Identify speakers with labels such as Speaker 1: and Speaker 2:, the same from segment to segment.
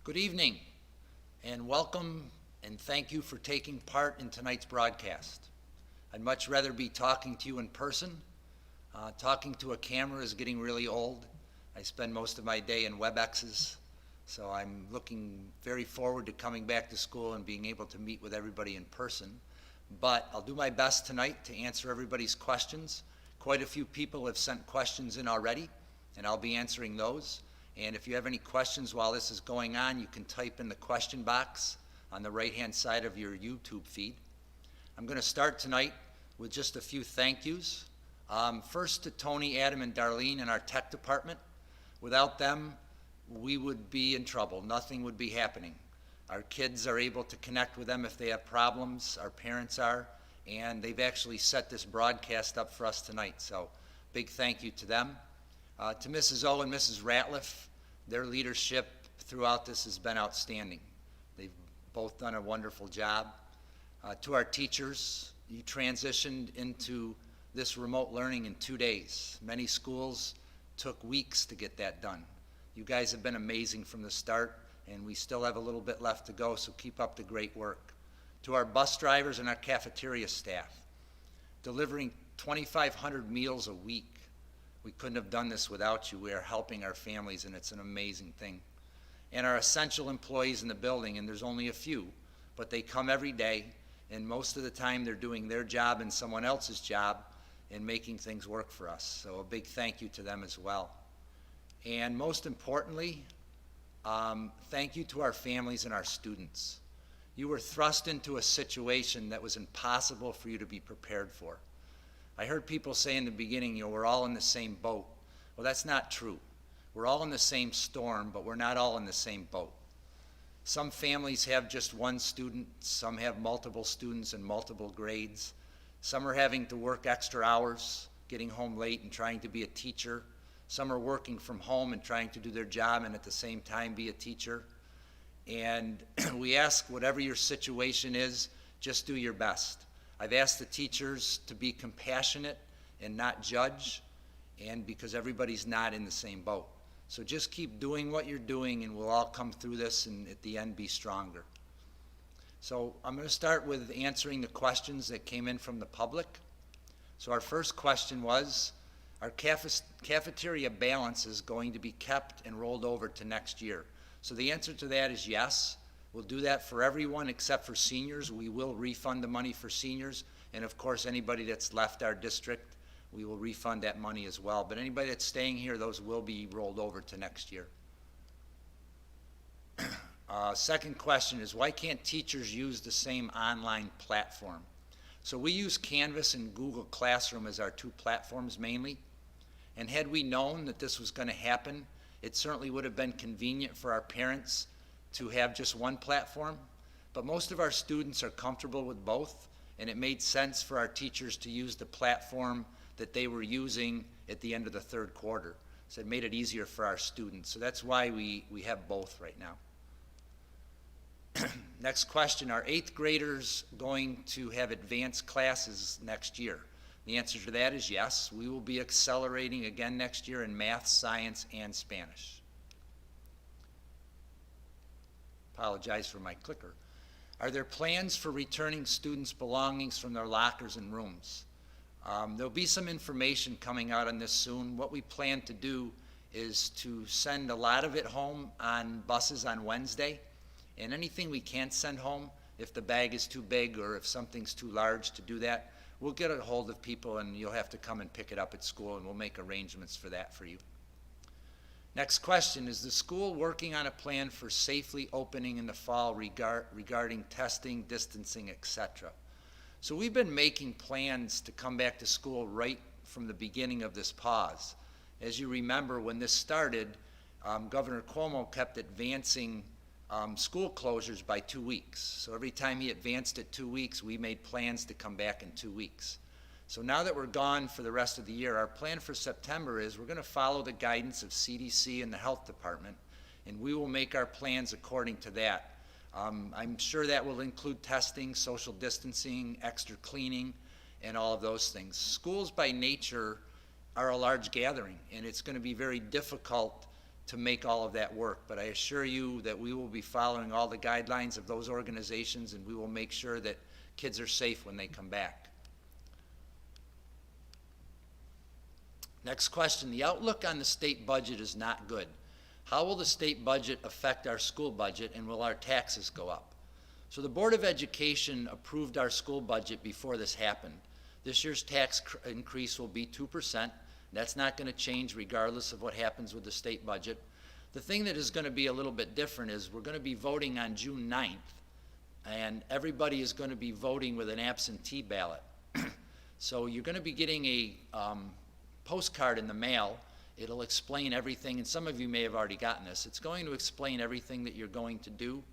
Speaker 1: Good evening, and welcome, and thank you for taking part in tonight's broadcast. I'd much rather be talking to you in person. Talking to a camera is getting really old. I spend most of my day in WebExes, so I'm looking very forward to coming back to school and being able to meet with everybody in person. But I'll do my best tonight to answer everybody's questions. Quite a few people have sent questions in already, and I'll be answering those. And if you have any questions while this is going on, you can type in the question box on the right-hand side of your YouTube feed. I'm going to start tonight with just a few thank yous. First to Tony, Adam, and Darlene in our tech department. Without them, we would be in trouble. Nothing would be happening. Our kids are able to connect with them if they have problems. Our parents are, and they've actually set this broadcast up for us tonight. So big thank you to them. To Mrs. O and Mrs. Ratliff, their leadership throughout this has been outstanding. They've both done a wonderful job. To our teachers, you transitioned into this remote learning in 2 days. Many schools took weeks to get that done. You guys have been amazing from the start, and we still have a little bit left to go, so keep up the great work. To our bus drivers and our cafeteria staff, delivering 2,500 meals a week. We couldn't have done this without you. We are helping our families, and it's an amazing thing. And our essential employees in the building, and there's only a few, but they come every day, and most of the time they're doing their job and someone else's job and making things work for us. So a big thank you to them as well. And most importantly, thank you to our families and our students. You were thrust into a situation that was impossible for you to be prepared for. I heard people say in the beginning, we're all in the same boat. Well, that's not true. We're all in the same storm, but we're not all in the same boat. Some families have just one student, some have multiple students in multiple grades. Some are having to work extra hours, getting home late and trying to be a teacher. Some are working from home and trying to do their job and at the same time be a teacher. And we ask, whatever your situation is, just do your best. I've asked the teachers to be compassionate and not judge, and because everybody's not in the same boat. So just keep doing what you're doing, and we'll all come through this and at the end be stronger. So I'm going to start with answering the questions that came in from the public. So our first question was, are cafeteria balances going to be kept and rolled over to next year? So the answer to that is yes. We'll do that for everyone except for seniors. We will refund the money for seniors, and of course anybody that's left our district, we will refund that money as well. But anybody that's staying here, those will be rolled over to next year. Second question is, why can't teachers use the same online platform? So we use Canvas and Google Classroom as our two platforms mainly. And had we known that this was going to happen, it certainly would have been convenient for our parents to have just one platform. But most of our students are comfortable with both, and it made sense for our teachers to use the platform that they were using at the end of the third quarter. So it made it easier for our students. So that's why we have both right now. Next question, are 8th graders going to have advanced classes next year? The answer to that is yes. We will be accelerating again next year in math, science, and Spanish. Apologize for my clicker. Are there plans for returning students' belongings from their lockers and rooms? There'll be some information coming out on this soon. What we plan to do is to send a lot of it home on buses on Wednesday. And anything we can't send home, if the bag is too big or if something's too large to do that, we'll get a hold of people and you'll have to come and pick it up at school, and we'll make arrangements for that for you. Next question, is the school working on a plan for safely opening in the fall regarding testing, distancing, etc.? So we've been making plans to come back to school right from the beginning of this pause. As you remember, when this started, Governor Cuomo kept advancing school closures by 2 weeks. So every time he advanced it 2 weeks, we made plans to come back in 2 weeks. So now that we're gone for the rest of the year, our plan for September is we're going to follow the guidance of CDC and the health department, and we will make our plans according to that. I'm sure that will include testing, social distancing, extra cleaning, and all of those things. Schools by nature are a large gathering, and it's going to be very difficult to make all of that work. But I assure you that we will be following all the guidelines of those organizations, and we will make sure that kids are safe when they come back. Next question. The outlook on the state budget is not good. How will the state budget affect our school budget, and will our taxes go up? So the Board of Education approved our school budget before this happened. This year's tax increase will be 2%. That's not going to change regardless of what happens with the state budget. The thing that is going to be a little bit different is we're going to be voting on June 9th, and everybody is going to be voting with an absentee ballot. So you're going to be getting a postcard in the mail. It'll explain everything, and some of you may have already gotten this. It's going to explain everything that you're going to do.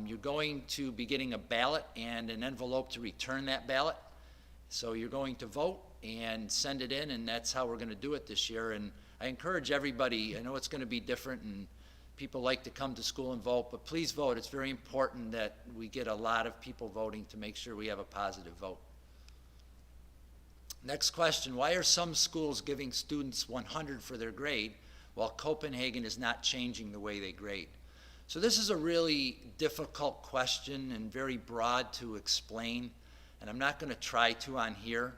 Speaker 1: You're going to be getting a ballot and an envelope to return that ballot. So you're going to vote and send it in, and that's how we're going to do it this year. And I encourage everybody, I know it's going to be different and people like to come to school and vote, but please vote. It's very important that we get a lot of people voting to make sure we have a positive vote. Next question, why are some schools giving students 100 for their grade while Copenhagen is not changing the way they grade? So this is a really difficult question and very broad to explain, and I'm not going to try to on here.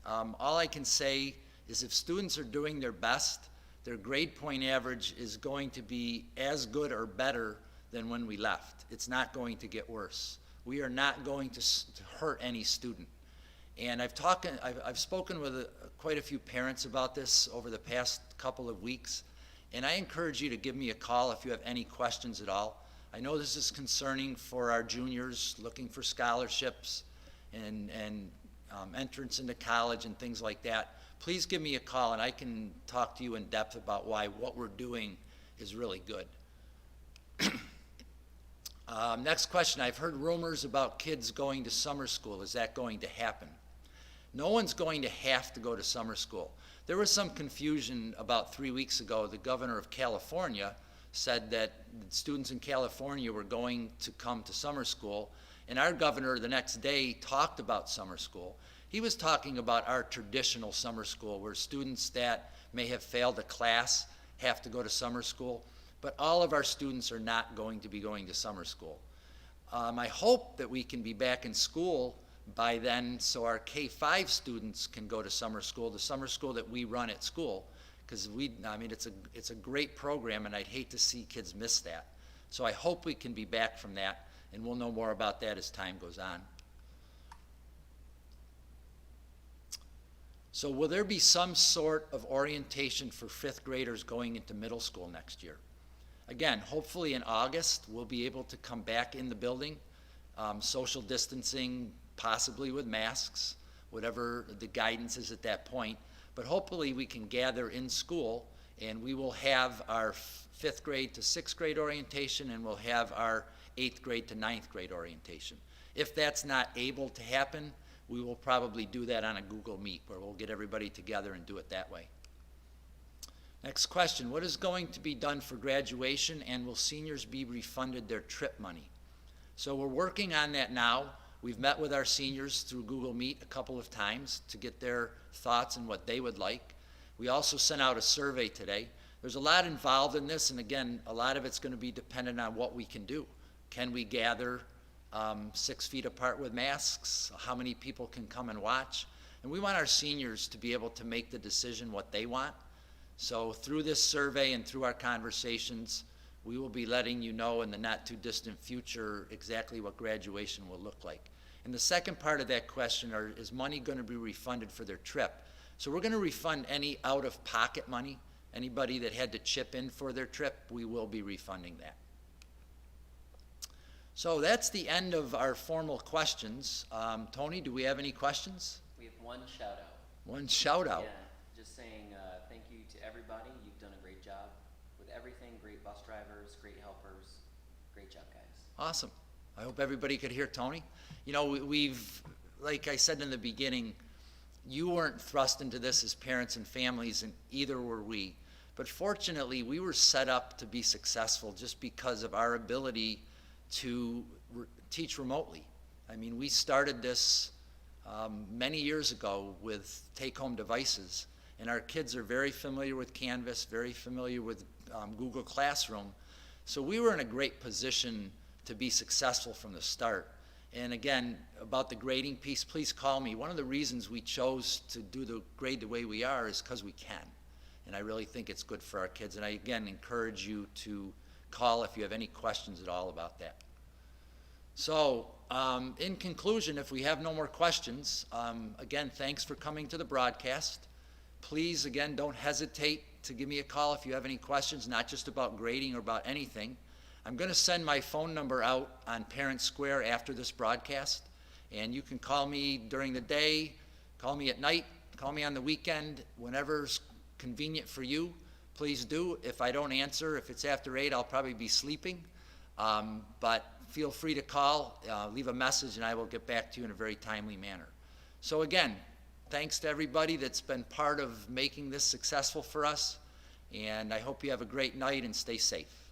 Speaker 1: All I can say is if students are doing their best, their grade point average is going to be as good or better than when we left. It's not going to get worse. We are not going to hurt any student. And I've spoken with quite a few parents about this over the past couple of weeks, and I encourage you to give me a call if you have any questions at all. I know this is concerning for our juniors looking for scholarships and entrance into college and things like that. Please give me a call and I can talk to you in depth about why what we're doing is really good. Next question, I've heard rumors about kids going to summer school. Is that going to happen? No one's going to have to go to summer school. There was some confusion about 3 weeks ago. The governor of California said that students in California were going to come to summer school, and our governor the next day talked about summer school. He was talking about our traditional summer school where students that may have failed a class have to go to summer school, but all of our students are not going to be going to summer school. I hope that we can be back in school by then so our K-5 students can go to summer school, the summer school that we run at school, because it's a great program and I'd hate to see kids miss that. So I hope we can be back from that, and we'll know more about that as time goes on. So will there be some sort of orientation for fifth graders going into middle school next year? Again, hopefully in August, we'll be able to come back in the building, social distancing, possibly with masks, whatever the guidance is at that point. But hopefully we can gather in school, and we will have our fifth grade to sixth grade orientation, and we'll have our 8th grade to 9th grade orientation. If that's not able to happen, we will probably do that on a Google Meet where we'll get everybody together and do it that way. Next question, what is going to be done for graduation, and will seniors be refunded their trip money? So we're working on that now. We've met with our seniors through Google Meet a couple of times to get their thoughts and what they would like. We also sent out a survey today. There's a lot involved in this, and again, a lot of it's going to be dependent on what we can do. Can we gather 6 feet apart with masks? How many people can come and watch? And we want our seniors to be able to make the decision what they want. So through this survey and through our conversations, we will be letting you know in the not too distant future exactly what graduation will look like. And the second part of that question is money going to be refunded for their trip? So we're going to refund any out-of-pocket money. Anybody that had to chip in for their trip, we will be refunding that. So that's the end of our formal questions. Tony, do we have any questions?
Speaker 2: We have one shout out.
Speaker 1: One shout out?
Speaker 2: Yeah, just saying thank you to everybody. You've done a great job with everything. Great bus drivers, great helpers. Great job, guys.
Speaker 1: Awesome. I hope everybody could hear Tony. You know, we've, like I said in the beginning, you weren't thrust into this as parents and families, and either were we. But fortunately, we were set up to be successful just because of our ability to teach remotely. I mean, we started this many years ago with take-home devices, and our kids are very familiar with Canvas, very familiar with Google Classroom. So we were in a great position to be successful from the start. And again, about the grading piece, please call me. One of the reasons we chose to do the grade the way we are is because we can. And I really think it's good for our kids. And I, again, encourage you to call if you have any questions at all about that. So, in conclusion, if we have no more questions, again, thanks for coming to the broadcast. Please, again, don't hesitate to give me a call if you have any questions, not just about grading or about anything. I'm going to send my phone number out on Parent Square after this broadcast, and you can call me during the day, call me at night, call me on the weekend, whenever's convenient for you. Please do. If I don't answer, if it's after 8, I'll probably be sleeping. But feel free to call, leave a message, and I will get back to you in a very timely manner. So again, thanks to everybody that's been part of making this successful for us, and I hope you have a great night and stay safe.